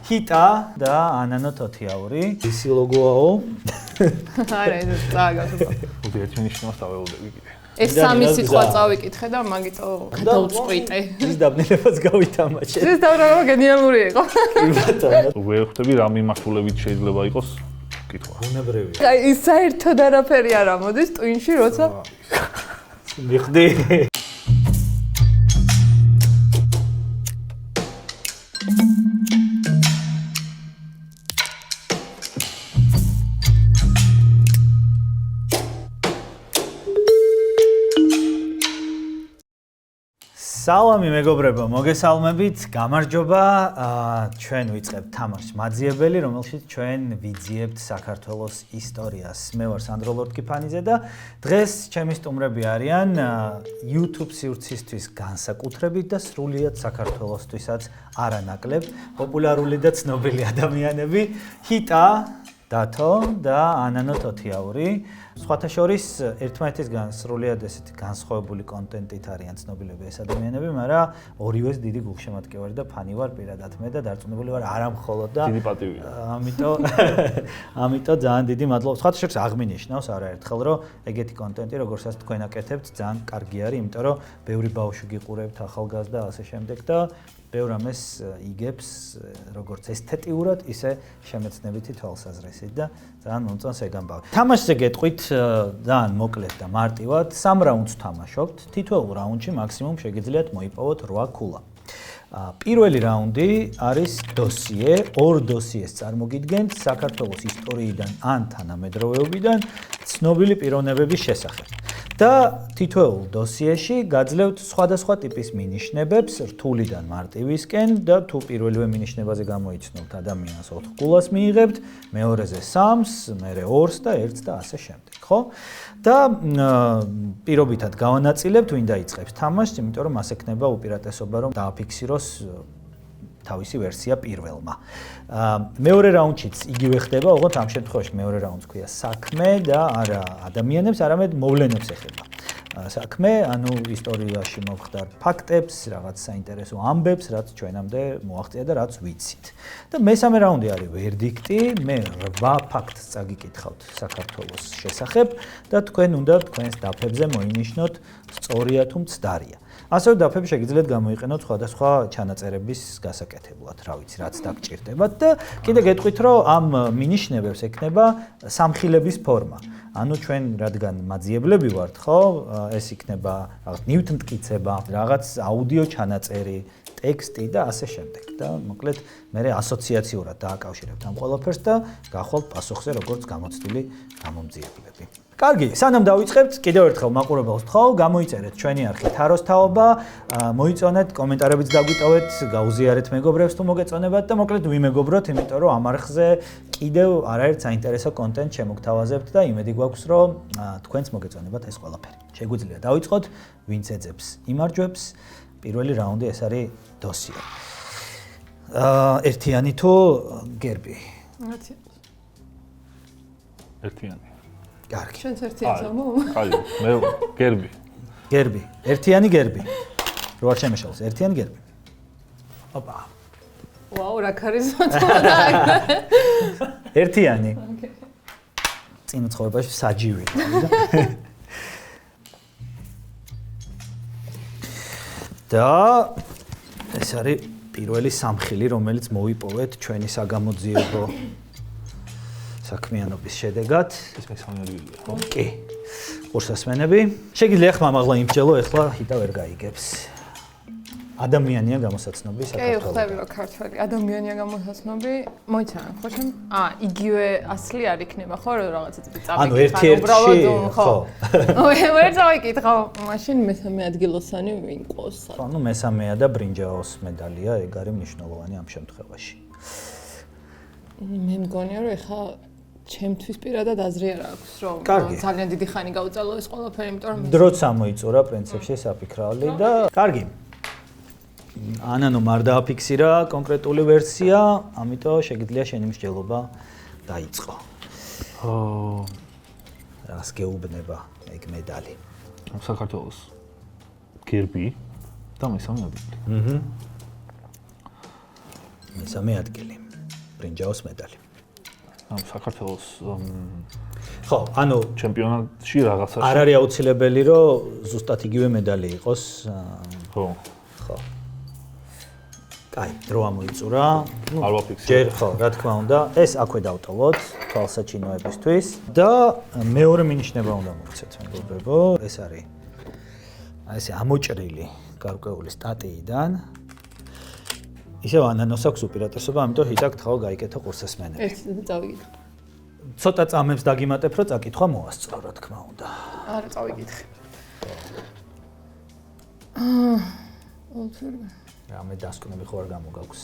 ჰიტა და ანანო თოთიაური. ისი ლოგოაო. არა, ეს წაგასო. უდე ერთი ნიშნავს დავეულდები კიდე. ეს სამი სიტყვა წავიკითხე და მაგიტო გადავწყვიტე. ის დაბნელებას გავითამაშე. ეს დავრაგება გენიალური იყო. კი ბატონო. ვერ ხვდები რა მიმართულებით შეიძლება იყოს კითხვა. უნებრივია. აი, ის საერთოდ არაფერი არ ამოდის ტვინში, როცა მიხდი. სალამი მეგობრებო, მოგესალმებით, გამარჯობა. ჩვენ ვიწყებთ თამაშს მაძიებელი, რომელშიც ჩვენ ვიძიებთ საქართველოს ისტორიას. მე ვარ სანდრო ლორდკიფანიძე და დღეს ჩემი სტუმრები არიან YouTube სივრცისთვის განსაკუთრებით და სრულიად საქართველოსთვისაც არანაკლებ პოპულარული და ცნობილი ადამიანები, ჰიტა, დათო და ანანო თოთიაური. სხვათა შორის ერთმანეთისგან სრულიად ესეთი განსხვავებული კონტენტით არიან ცნობილები ეს ადამიანები, მაგრამ ორივეს დიდი გულშემატკივარი და ფანი ვარ პირადად მე და დარწმუნებული ვარ არა მხოლოდ და დიდი პატივია. ამიტომ ძალიან დიდი მადლობა. სხვათა შორის აღმინიშნავს არაერთხელ რომ ეგეთი კონტენტი როგორცაც თქვენ აკეთებთ ძალიან კარგი არის, იმიტომ რომ ბევრი ბავშვი გიყურებთ ახალგაზრდა და ასე შემდეგ და ბევრ ამას იგებს როგორც ესთეტიურად, ისე შემეცნებითი თვალსაზრისით და ძალიან მომწონს ეგ ამბავი. თამაშზე გეტყვით ძალიან მოკლედ და მარტივად, 3 რაუნდს თამაშობთ. თითოეულ რაუნდში მაქსიმუმ შეგიძლიათ მოიპოვოთ 8 ქულა. პირველი რაუნდი არის დოსიე, 2 დოსიეს წარმოგიდგენთ საქართველოს ისტორიიდან ან თანამედროვეობიდან ცნობილი პიროვნებების შესახებ. და თითოეულ დოსიეში გაძლევთ სხვადასხვა ტიპის მინიშნებებს რთულიდან მარტივისკენ და თუ პირველივე მინიშნებაზე გამოიცნობთ ადამიანს 4 ქულას მიიღებთ, მეორეზე 3-ს, მერე 2-ს და 1-ს და ასე შემდეგ, ხო? და პირობითად გავანაწილებთ, ვინ დაიწყებს თამაშს, იმიტომ რომ მას ექნება უპირატესობა რომ დააფიქსიროს თავისი ვერსია პირველმა. მეორე რაუნდშიც იგივე ხდება, ოღონდ ამ შემთხვევაში მეორე რაუნდს ქვია საქმე და არა ადამიანებს, არამედ მოვლენებს ეხება. საქმე, ანუ ისტორიაში მომხდარ ფაქტებს, რაღაც საინტერესო ამბებს, რაც ჩვენამდე მოაღწია და რაც ვიცით. და მესამე რაუნდი არის ვერდიქტი, მე 8 ფაქტს წაგიკითხავთ საქართველოს შესახებ და თქვენ უნდა თქვენს დაფებზე მოინიშნოთ სწორია თუ მცდარია. ასევე დაფები შეგიძლიათ გამოიყენოთ სხვადასხვა ჩანაწერების გასაკეთებლად, რა ვიცი, რაც დაგჭირდებათ და კიდე გეტყვით, რომ ამ მინიშნებებს ექნება სამხილების ფორმა. ანუ ჩვენ რადგან მაძიებლები ვართ, ხო, ეს იქნება რაღაც ნივთმტკიცება, რაღაც აუდიო ჩანაწერი, ტექსტი და ასე შემდეგ. და მოკლედ მე ასოციაციურად დააკავშირებთ ამ ყველაფერს და გახვალთ პასუხზე როგორც გამოცდილი გამომძიებლები. კარგი, სანამ დავიწყებთ, კიდევ ერთხელ მაყურებელს ვთხოვ, გამოიწერეთ ჩვენი არხი თაროს თაობა, მოიწონეთ, კომენტარებიც დაგვიტოვეთ, გაუზიარეთ მეგობრებს თუ მოგეწონებათ და მოკლედ ვიმეგობროთ, იმიტომ რომ ამ არხზე კიდევ არაერთ საინტერესო კონტენტ შემოგთავაზებთ და იმედი გვაქვს, რომ თქვენც მოგეწონებათ ეს ყველაფერი. შეგვიძლია დავიწყოთ, ვინც ეძებს, იმარჯვებს. პირველი რაუნდი ეს არის დოსიე. ერთიანი თუ გერბი? ერთიანი. კარგი. ჩვენც ერთიანს ამო? აი, მე გერბი. გერბი. ერთიანი გერბი. რო არ შემეშალოს, ერთიანი გერბი. ოპა. ვაუ, რა ქარიზმა თქონდა. ერთიანი. ოკეი. წინ ცხოვრებაში საჯივი. და ეს არის პირველი სამხილი, რომელიც მოვიპოვეთ ჩვენი საგამოძიებო საქმიანობის შედეგად. ეს მესამე ადგილია, ხო? კი. ყურსასმენები. შეგიძლია ხმა მაღლა იმსჯელო, ეხლა ჰიტა ვერ გაიგებს. ადამიანია გამოსაცნობი საქართველოს. კი, ხვდები რომ ქართველი ადამიანია გამოსაცნობი. მოიცანა, ხო შენ? იგივე ასლი არ იქნება, ხო, რომ რაღაცა ტიპი წავიკითხა. ანუ ერთ-ერთში, ხო. ვერ წავიკითხა, მაშინ მესამე ადგილოსანი ვინ ყოს? ანუ მესამეა და ბრინჯაოს მედალია, ეგ არის მნიშვნელოვანი ამ შემთხვევაში. მე მგონია რომ ეხა ჩემთვის პირადად აზრი არ აქვს, რომ ძალიან დიდი ხანი გავუწელო ეს ყველაფერი, იმიტომ რომ დროც ამოიწურა პრინციპში საფიქრალი და კარგი. ანანო არ დააფიქსირა კონკრეტული ვერსია, ამიტომ შეგიძლია შენი მსჯელობა დაიწყო. რას გეუბნება ეგ მედალი? საქართველოს გერბი და მესამე ადგილი. მესამე ადგილი. ბრინჯაოს медаლი. ამ საქართველოს ხო, ანუ ჩემპიონატში რაღაცა არ არის აუცილებელი, რომ ზუსტად იგივე медаლი იყოს. ხო. ხო. კაი, დრო ამოიწურა. არ ვაფიქსირე. ჯერ ხო, რა თქმა უნდა, ეს აქვე დავტოვოთ თვალსაჩინოებისთვის და მეორე მინიშნება უნდა მოვცეთ მეგობრებო. ეს არის ესე ამოჭრილი გარკვეული სტატიიდან. ისევ ანანოს აქვს უპირატესობა, ამიტომ ჰიტაკ თაო გაიკეთო ყურსასმენები. ერთ წავიგითხე. ცოტა წამებს დაგიმატებ, რომ წაკითხვა მოასწრო, რა თქმა უნდა. არა, წავიგითხე. რამე დასკვნები ხო არ გამოგაქვს.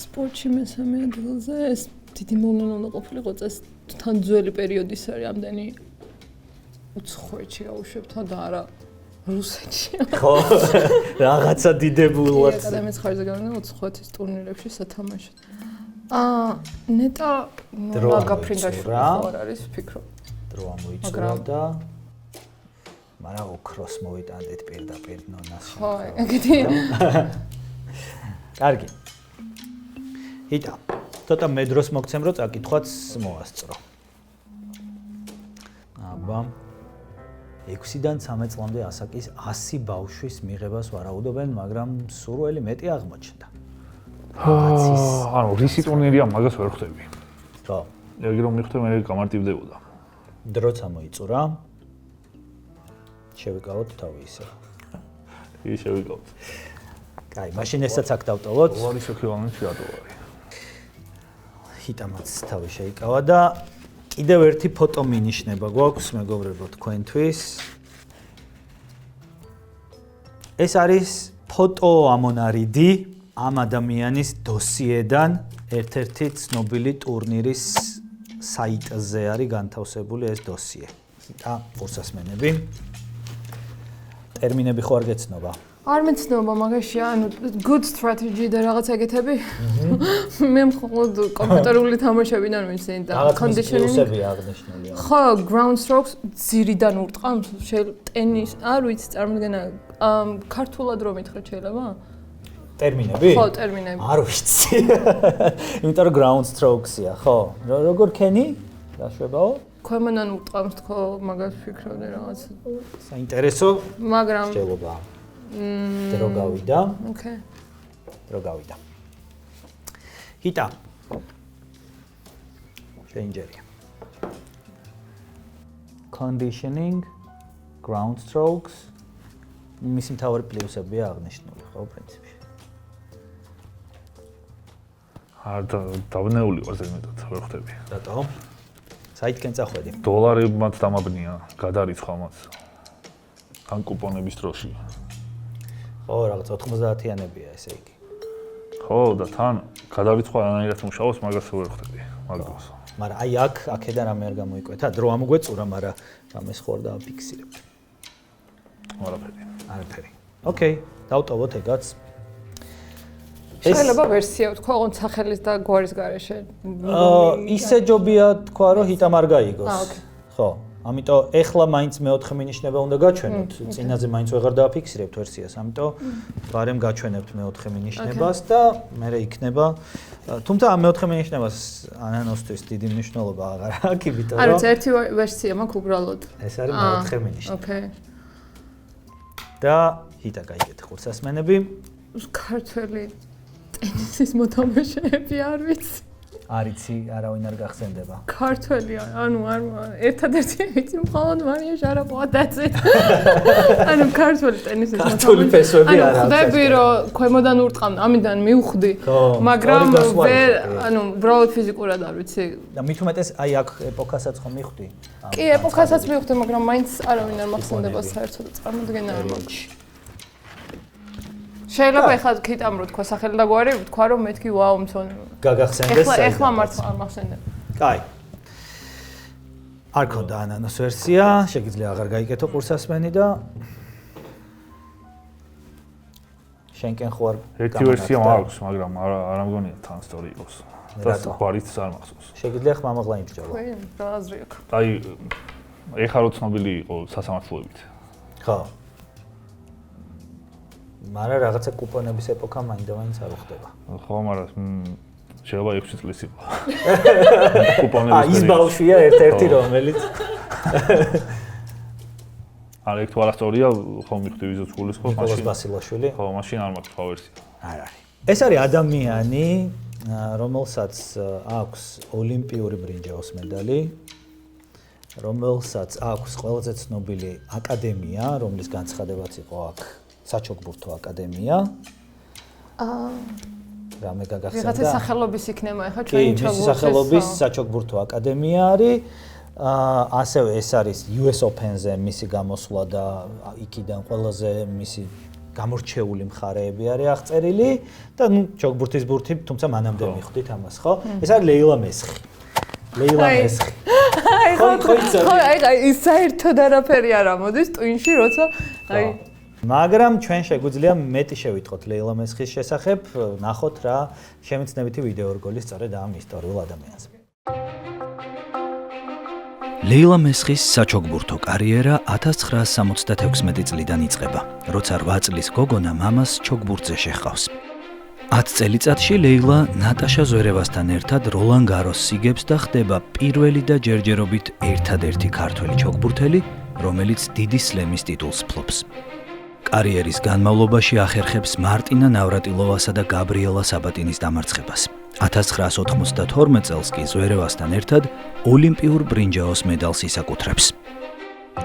სპორტში მესამე ადგილზე ეს დიდი მოვლენა უნდა ყოფილიყო წეს თან ძველი პერიოდის არის ამდენი უცხოეთში გავუშვებთ და არა რუსეთში. ხო, რაღაცა დიდებულად. აკადემიის ხარჯზე გავიდა უცხოეთის ტურნირებში სათამაშოდ. ნეტა მაგაფრინდაში ხარ არის ფიქრობ. დრო ამოიწურა და მაგრამ ოქროს მოვიტანდეთ პირდაპირ ნონას. ხო, ეგეთია. კარგი. იტა, ცოტა მე დროს მოგცემ რომ წაკითხვაც მოასწრო. აბა 6-დან 13 წლამდე ასაკის 100 ბავშვის მიღებას ვარაუდობენ, მაგრამ სურველი მეტი აღმოჩნდა. ანუ რისი ტურნირია მაგას ვერ ხვდები. ხო. ეგ რომ მიხდე მე გამარტივდებოდა. დროც ამოიწურა. შევიკავოთ თავი ისე. ის შევიკავოთ. კაი, მაშინ ესაც აქ დავტოვოთ. უარის ექვივალენტი ატოვარი. ჰიტამაც თავი შეიკავა და კიდევ ერთი ფოტო მინიშნება გვაქვს მეგობრებო თქვენთვის. ეს არის ფოტო ამონარიდი ამ ადამიანის დოსიედან ერთ-ერთი ცნობილი ტურნირის საიტზე არის განთავსებული ეს დოსიე. და ყურსასმენები. ტერმინები ხო არ გეცნობა? არ მეცნობა მაგაში, ანუ good strategy და რაღაც ეგეთები. მე მხოლოდ კომპიუტერული თამაშებიდან ვიცი და conditioning. პლუსები აღნიშნულია. ხო, ground strokes ძირიდან ურტყამს, ტენის, არ ვიცი წარმოდგენა, ქართულად რომ მითხრათ შეიძლება? ტერმინები? ხო, ტერმინები. არ ვიცი. იმიტომ რომ ground strokes-ია, ხო? როგორ ქენი? დაშვებაო? ქვემოდან ურტყამს თქო, მაგას ფიქრობდი რაღაც. საინტერესო. მაგრამ შეიძლება. დრო გავიდა. Okay. დრო გავიდა. ჰიტა. ჩეინჯერია. Conditioning, ground strokes. მისი მთავარი პლუსებია აღნიშნული, ხო, პრინციპში. არ დავნეული ვარ ზემოდაც, ვერ ხვდები. რატო? საითკენ წახვედი? დოლარებმაც დამაბნია, გადარიცხვა მას. ან კუპონების დროში. ხო, რაღაც 90-იანებია ესე იგი. ხო, და თან გადარიცხვა რანაირად მუშაობს, მაგას ვერ ხვდები, მაგას. მაგრამ აი აქედან რამე არ გამოიკვეთა, დრო ამოგვეწურა, მაგრამ რამეს ხო არ დააფიქსირებთ. არაფერი. არაფერი. ოკეი, დავტოვოთ ეგაც. შეიძლება ვერსია ვთქვა, ოღონდ სახელის და გვარის გარეშე. ისე ჯობია თქვა, რომ ჰიტამ არ გაიგოს. ოკეი. ხო, ამიტომ ეხლა მაინც მეოთხე მინიშნება უნდა გაჩვენოთ. წინაზე მაინც ვეღარ დააფიქსირებთ ვერსიას, ამიტომ ბარემ გაჩვენებთ მეოთხე მინიშნებას და მერე იქნება. თუმცა ამ მეოთხე მინიშნებას ანანოსთვის დიდი მნიშვნელობა აღარ აქვს, იმიტომ რომ არ ვიცი, ერთი ვერსია მაქვს უბრალოდ. ეს არის მეოთხე მინიშნება. ოკეი. და ჰიტა გაიგეთ ყურსასმენები. ქართველი ტენისის მოთამაშეები არ ვიცი. არიცი, არავინ არ გახსენდება. ქართველი, ანუ არ ერთადერთი ვიცი მხოლოდ მარია შარაპოვა დაცეთ. ანუ ქართველი ტენისის მოთამაშე. ქართული ფესვები არ აქვს. ხვდები რომ ქვემოდან ურტყამ, ამიდან მივხვდი, მაგრამ ვერ, ანუ უბრალოდ ფიზიკურად არ ვიცი. და მით უმეტეს აი აქ ეპოქასაც ხომ მივხვდი? კი, ეპოქასაც მივხვდი, მაგრამ მაინც არავინ არ მახსენდება საერთოდ წარმოდგენა არ მაქვს. შეიძლება ეხლა ქიტამ რო თქვა სახელი და გვარი, თქვა რომ მეთქი ვაუ მწონი. გაგახსენდეს საერთოდ. ეხლა მართლა არ მახსენდება. კაი. არ ქონდა ანანოს ვერსია, შეგიძლია აღარ გაიგეთო ყურსასმენი და შენკენ ხო არ ერთი ვერსია მაქვს, მაგრამ არ მგონია თან სტორი იყოს. და გვარიც არ მახსოვს. შეგიძლია ხმამაღლა იმსჯელო. ხო, რა აზრი აქვს. აი ეხლა რო ცნობილი იყო სასამართლოებით. ხო. მაგრამ რაღაცა კუპონების ეპოქა მაინდა-მაინც არ ხდება. ხო, მაგრამ შეიძლება 6 წლის იყო. კუპონების ის ბავშვია ერთ-ერთი რომელიც არა ეგ თუ არასწორია, ხო მიხდი ვიზოც გულის ხო ნიკოლოზ ბასილაშვილი. ხო, მაშინ არ მაქვს ხო ვერსია. არ არის. ეს არის ადამიანი, რომელსაც აქვს ოლიმპიური ბრინჯაოს медаლი, რომელსაც აქვს ყველაზე ცნობილი აკადემია, რომლის განცხადებაც იყო აქ საჩოგბურთო აკადემია. რამე გაგახსენდა? ვიღაცა სახელობის იქნება ახლა ჩვენი ჩოგბურთის. კი, მისი სახელობის საჩოგბურთო აკადემია არის. ასევე ეს არის US Open-ზე მისი გამოსვლა და იქიდან ყველაზე მისი გამორჩეული მხარეები არის აღწერილი და ნუ ჩოგბურთის ბურთი, თუმცა მანამდე მიხვდით ამას, ხო? ეს არის ლეილა მესხი. ლეილა მესხი. აი საერთოდ არაფერი არ ამოდის ტვინში, როცა აი მაგრამ ჩვენ შეგვიძლია მეტი შევიტყოთ ლეილა მესხის შესახებ, ნახოთ რა შემეცნებითი ვიდეო რგოლი სწორედ ამ ისტორიულ ადამიანზე. ლეილა მესხის საჩოგბურთო კარიერა 1976 წლიდან იწყება, როცა 8 წლის გოგონა მამას ჩოგბურთზე შეჰყავს. 10 წელიწადში ლეილა ნატაშა ზვერევასთან ერთად როლან გაროს სიგებს და ხდება პირველი და ჯერჯერობით ერთადერთი ქართველი ჩოგბურთელი, რომელიც დიდი სლემის ტიტულს ფლობს. კარიერის განმავლობაში ახერხებს მარტინა ნავრატილოვასა და გაბრიელა საბატინის დამარცხებას. 1992 წელს კი ზვერევასთან ერთად ოლიმპიურ ბრინჯაოს მედალს ისაკუთრებს.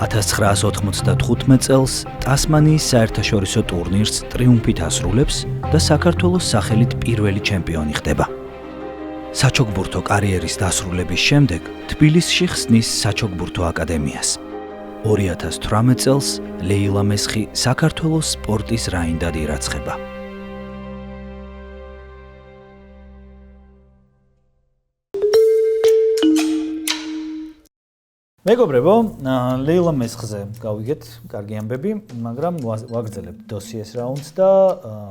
1995 წელს ტასმანიის საერთაშორისო ტურნირს ტრიუმფით ასრულებს და საქართველოს სახელით პირველი ჩემპიონი ხდება. საჩოგბურთო კარიერის დასრულების შემდეგ თბილისში ხსნის საჩოგბურთო აკადემიას. 2018 წელს ლეილა მესხი საქართველოს სპორტის რაინდად ირაცხება. მეგობრებო, ლეილა მესხზე გავიგეთ კარგი ამბები, მაგრამ ვაგრძელებთ დოსიეს რაუნდს და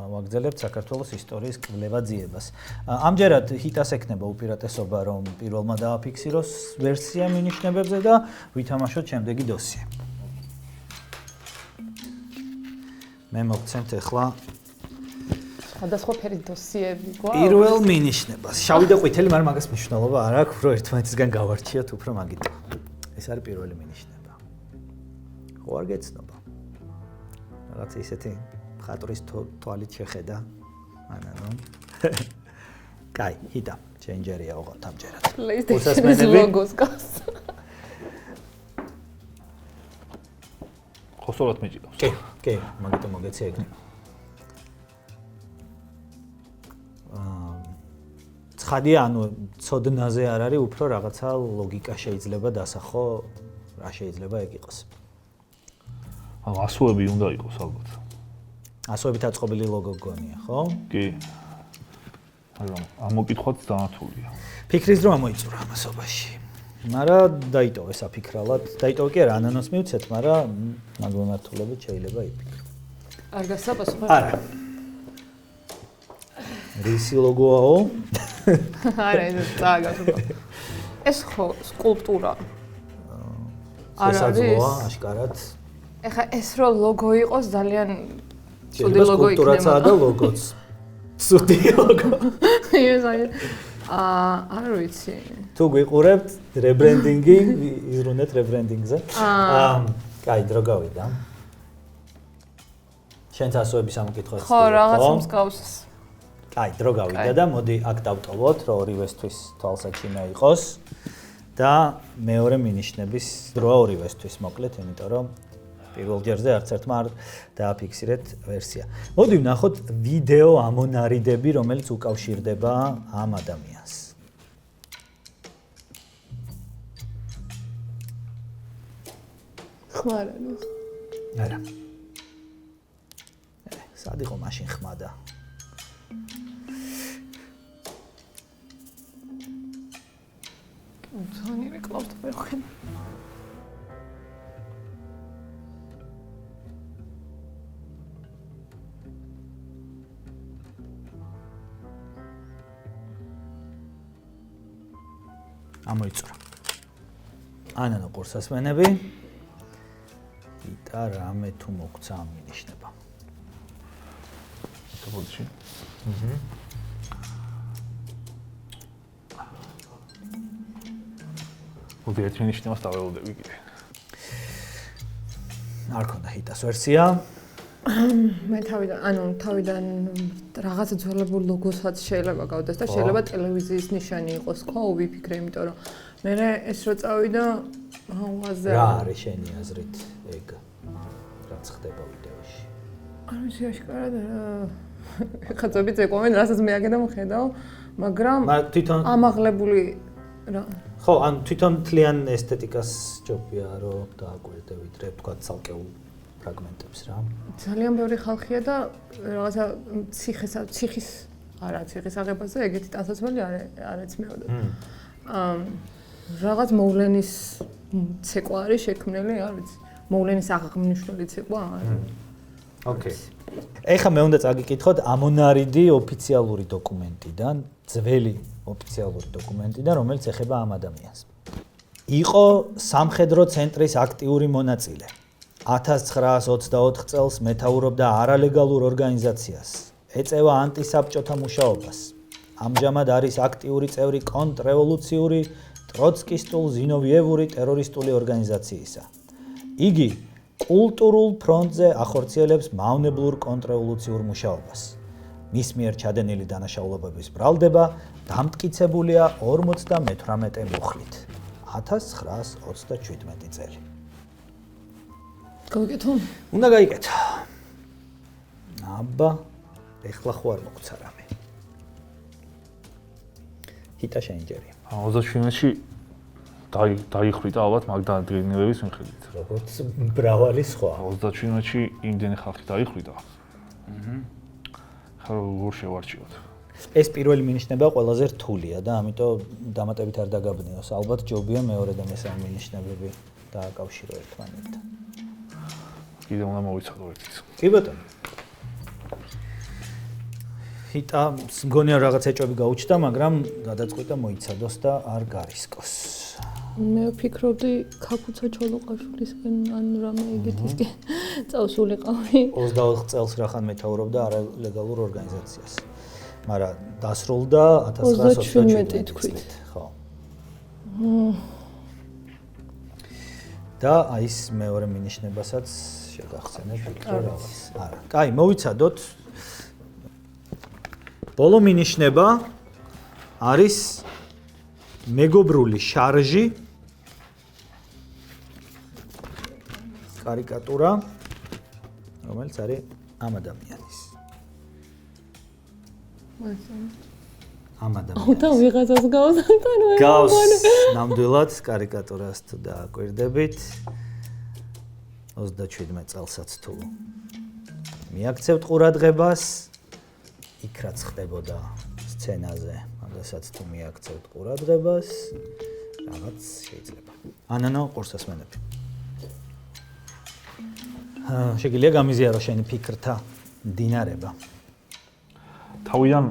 ვაგრძელებთ საქართველოს ისტორიის კვლევა ძიებას. ამჯერად ჰიტას ექნება უპირატესობა, რომ პირველმა დააფიქსიროს ვერსია მინიშნებებზე და ვითამაშოთ შემდეგი დოსიე. მე მოგცემთ ახლა სხვადასხვა ფერის დოსიები გვაქვს. პირველ მინიშნებას. შავი და ყვითელი, მაგრამ მაგას მნიშვნელობა არ აქვს, რომ ერთმანეთისგან გავარჩიოთ უფრო მაგიტო. ეს არის პირველი მინიშნება. ხო არ გეცნობა? რაღაც ისეთი მხატვრის თვალით შეხედა. ანანო. კაი, ჰიტა, ჩენჯერია ოღონდ ამჯერად. PlayStation-ის ლოგოს გავს. ხო სწორად მეჭირავს. კი, მაგიტომ მოგეცი ეგ. ცხადია, ანუ ცოდნაზე არ არის, უფრო რაღაცა ლოგიკა შეიძლება დასახო, რა შეიძლება ეგ იყოს. ასოები უნდა იყოს ალბათ. ასოებით აწყობილი ლოგო გონია, ხო? კი. მაგრამ ამ მოკითხვაც დანართულია. ფიქრის დრო ამოიწურა ამასობაში. მაგრამ დაიტოვე საფიქრალად. დაიტოვე კი არა, ანანოს მივცეთ, მაგრამ მაგმემართულებით შეიძლება იფიქრო. არ გასაპასუხო? არა. რისი ლოგოაო? არა, ეს წაგა. ეს ხო სკულპტურა. შესაძლოა, აშკარად. ეხა ეს რო ლოგო იყოს ძალიან ცუდი ლოგო იქნება. სკულპტურაცაა და ლოგოც. ცუდი ლოგო. ეს არ ვიცი. თუ გვიყურებთ რებრენდინგი, იზრუნეთ რებრენდინგზე. კაი, დრო გავიდა. შენც ასოების ამოკითხვა ხო, რაღაც მსგავსს. კაი, დრო გავიდა და მოდი აქ დავტოვოთ, რომ ორივესთვის თვალსაჩინო იყოს და მეორე მინიშნების დროა ორივესთვის მოკლედ, იმიტომ რომ პირველ ჯერზე არც ერთმა არ დააფიქსირეთ ვერსია. მოდი ვნახოთ ვიდეო ამონარიდები, რომელიც უკავშირდება ამ ადამიანს. ხმარა. არა. სად იყო მაშინ ხმადა? ძონი რეკლამს ვეღენ. ამოიწურა. ანანო ყურსასმენები. იტა რამე თუ მოგცა ამ მინიშნება. საბოდში. მოდი ერთ მინიშნებას დაველოდები კიდე. არ ქონდა ჰიტას ვერსია. მე თავიდან რაღაც ძველებურ ლოგოსაც შეიძლება გავდეს და შეიძლება ტელევიზიის ნიშანი იყოს ხო ვიფიქრე იმიტომ რომ მე ეს რო წავიდა უაზე რა არის შენი აზრით ეგ რაც ხდება ვიდეოში არ ვიცი აშკარად ხაწები წეკომენ რასაც მე აგე და მხედავ მაგრამ თვითონ ამაღლებული რა ხო ან თვითონ თლიან ესთეტიკას ჯობია რომ დააკვირდებით რა თქვა ცალკეულ ფრაგმენტებს რა. ძალიან ბევრი ხალხია და რაღაცა ციხის აღებაზე ეგეთი ტანსაცმელი არ ეცმეოდა. რაღაც მოვლენის ცეკვა არის შექმნილი, არ ვიცი. მოვლენის აღნიშნული ცეკვა არის. ოკეი. ეხლა მე უნდა წაგიკითხოთ ამონარიდი ოფიციალური დოკუმენტიდან, ძველი ოფიციალური დოკუმენტიდან, რომელიც ეხება ამ ადამიანს. იყო სამხედრო ცენტრის აქტიური მონაწილე. 1924 წელს მეთაურობდა არალეგალურ ორგანიზაციას. ეწევა ანტისაბჭოთა მუშაობას. ამჟამად არის აქტიური წევრი კონტრრევოლუციური ტროცკისტულ-ზინოვიევური ტერორისტული ორგანიზაციისა. იგი კულტურულ ფრონტზე ახორციელებს მავნებლურ კონტრრევოლუციურ მუშაობას. მის მიერ ჩადენილი დანაშაულებების ბრალდება დამტკიცებულია 58 მუხლით. 1927 წელი. გავიკეთო? უნდა გაიკეთო. აბა, ეხლა ხო არ მოგცა რამე. ჰიტა შეინჯერია. 27-ში დაიხრიტა ალბათ მაგდალენების მიხედვით. როგორც მრავალი სხვა. 27-ში იმდენი ხალხი დაიხრიტა. ხა როგორ შევარჩიოთ? ეს პირველი მინიშნება ყველაზე რთულია და ამიტომ დამატებით არ დაგაბნიოს. ალბათ ჯობია მეორე და მესამე მინიშნებები დააკავშირო ერთმანეთთან. კიდე უნდა მოვიცადო ერთის. კი ბატონო. ჰიტა მგონია რაღაც ეჭვები გაუჩნდა, მაგრამ გადაწყვიტა მოიცადოს და არ გარისკოს. მე ვფიქრობდი ქაფუცა ჩოლოყაშვილისგან ან რამე ეგეთისკენ წავსულიყავი. 24 წელს რახან მეთაურობდა არალეგალურ ორგანიზაციას. მაგრამ დასრულდა 1927 თქვით. ხო. და აი ეს მეორე მინიშნებასაც შეგახსენებ ვიქტორ რაღაც. არა. კაი, მოვიცადოთ. ბოლო მინიშნება არის მეგობრული შარჟი კარიკატურა რომელიც არის ამ ადამიანის. ამ ადამიანის. და ვიღაცას გავს თან ვერ გავს ნამდვილად კარიკატურას თუ დააკვირდებით 27 წელსაც თუ მიაქცევთ ყურადღებას იქ რაც ხდებოდა სცენაზე, მაგასაც თუ მიაქცევთ ყურადღებას, რაღაც შეიძლება. ანანო ყურსასმენები. შეგიძლია გამიზიარო შენი ფიქრთა დინარება. თავიდან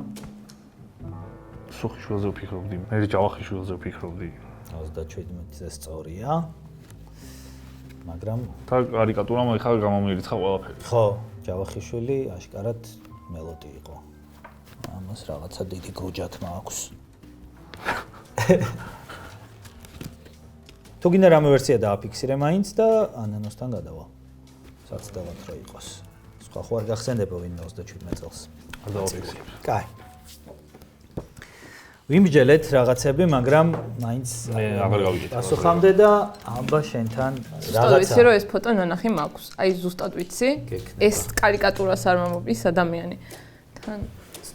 სუხიშვილზე ვფიქრობდი, მე ჯავახიშვილზე ვფიქრობდი. 27-ზე სწორია. მაგრამ და კარიკატურამ ეხლა გამომირიცხა ყველაფერი. ხო, ჯავახიშვილი აშკარად მელოდი იყო. ამას რაღაცა დიდი გრუჯათმა აქვს. თუ გინდა რამე ვერსია დააფიქსირე მაინც და ანანოსთან გადავა. საცდელად რა იყოს. სხვა ხო არ გახსენდება ვინმე 27 წელს. არ დავაფიქსირებ. კაი. ვიმჯელეთ რაღაცები, მაგრამ მაინც მე აღარ გავიგეთ. პასუხამდე და აბა შენთან რაღაცა. ვიცი რომ ეს ფოტო ნანახი მაქვს. აი ზუსტად ვიცი. ეს კარიკატურას არ მომობის ადამიანი. თან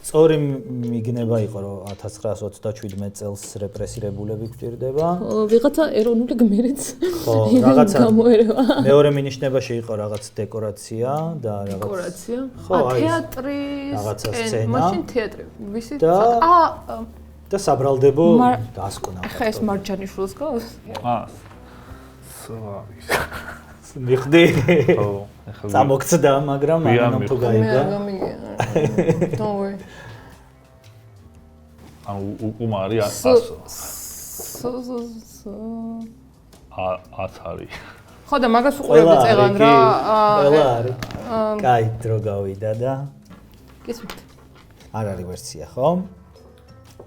სწორი მიგნება იყო რომ 1927 წელს რეპრესირებულები გვჭირდება. ვიღაცა ეროვნული გმირიც ხო, რაღაცა გამოერევა. მეორე მინიშნებაში იყო რაღაც დეკორაცია და რაღაც დეკორაცია. ხო, აი თეატრის რაღაცა სცენა. მაშინ თეატრი. ვისი? და საბრალდებო დასკვნა. ხა ეს მარჯანიშვილს გავს? სვავის. მიხდი. ხო, ეხლა წამოგცდა, მაგრამ ანანომ თუ გაიგა. მე გამიგია. Don't worry. ანუ უკუმარი ასო. აცარი. ხო და მაგას უყურებდი წეღან რა. ყველა არის. კაი დრო გავიდა და გესმით? არ არის ვერსია, ხო?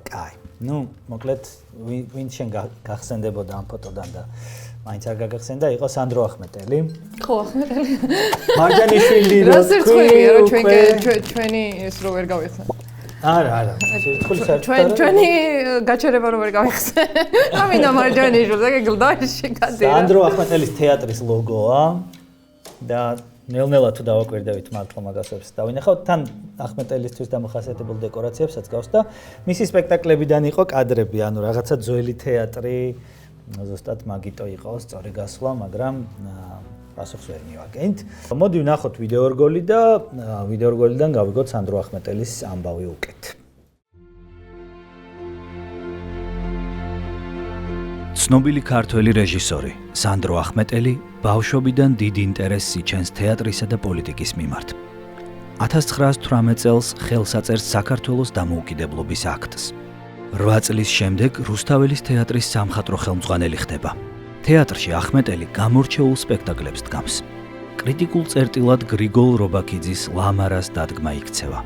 კაი. ნუ, მოკლედ ვინ შენ გახსენდებოდა ამ ფოტოდან და მაინც არ გაგახსენდა, იყო სანდრო ახმეტელი. ხო, ახმეტელი. მარჯანიშვილი რა სერცხულია, რომ ჩვენი ეს რო ვერ გავიხსენ. არა. ჩვენი გაჩერება რო ვერ გავიხსენ. ამინდა მარჯანიშვილს, ეგ გლდაში გადია. სანდრო ახმეტელის თეატრის ლოგოა და ნელ-ნელა თუ დავაკვირდებით მართლა მაგასებს დავინახავთ, თან ახმეტელისთვის დამახასიათებელ დეკორაციებსაც გავს და მისი სპექტაკლებიდან იყო კადრები, ანუ რაღაცა ძველი თეატრი, ზუსტად მაგიტო იყო სწორი გასვლა, მაგრამ პასუხს ვერ მივაგენთ. მოდი ვნახოთ ვიდეორგოლი და ვიდეორგოლიდან გავიგოთ სანდრო ახმეტელის ამბავი უკეთ. ცნობილი ქართველი რეჟისორი სანდრო ახმეტელი ბავშვობიდან დიდ ინტერესს იჩენს თეატრისა და პოლიტიკის მიმართ. 1918 წელს ხელს აწერს საქართველოს დამოუკიდებლობის აქტს. 8 წლის შემდეგ რუსთაველის თეატრის სამხატვრო ხელმძღვანელი ხდება. თეატრში ახმეტელი გამორჩეულ სპექტაკლებს დგამს. კრიტიკულ წერტილად გრიგოლ რობაქიძის ლამარას დადგმა იქცევა.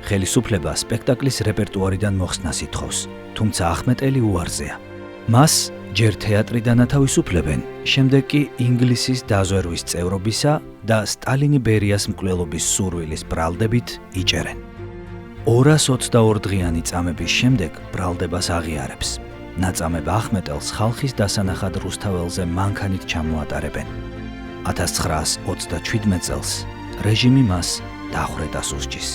ხელისუფლება სპექტაკლის რეპერტუარიდან მოხსნას ითხოვს, თუმცა ახმეტელი უარზეა. მას ჯერ თეატრიდან ათავისუფლებენ, შემდეგ კი ინგლისის დაზვერვის წევრობისა და სტალინი ბერიას მკვლელობის სურვილის ბრალდებით იჭერენ. 222 დღიანი წამების შემდეგ ბრალდებას აღიარებს. ნაწამებ ახმეტელს ხალხის დასანახად რუსთაველზე მანქანით ჩამოატარებენ. 1937 წელს რეჟიმი მას დახვრეტას უსჯის.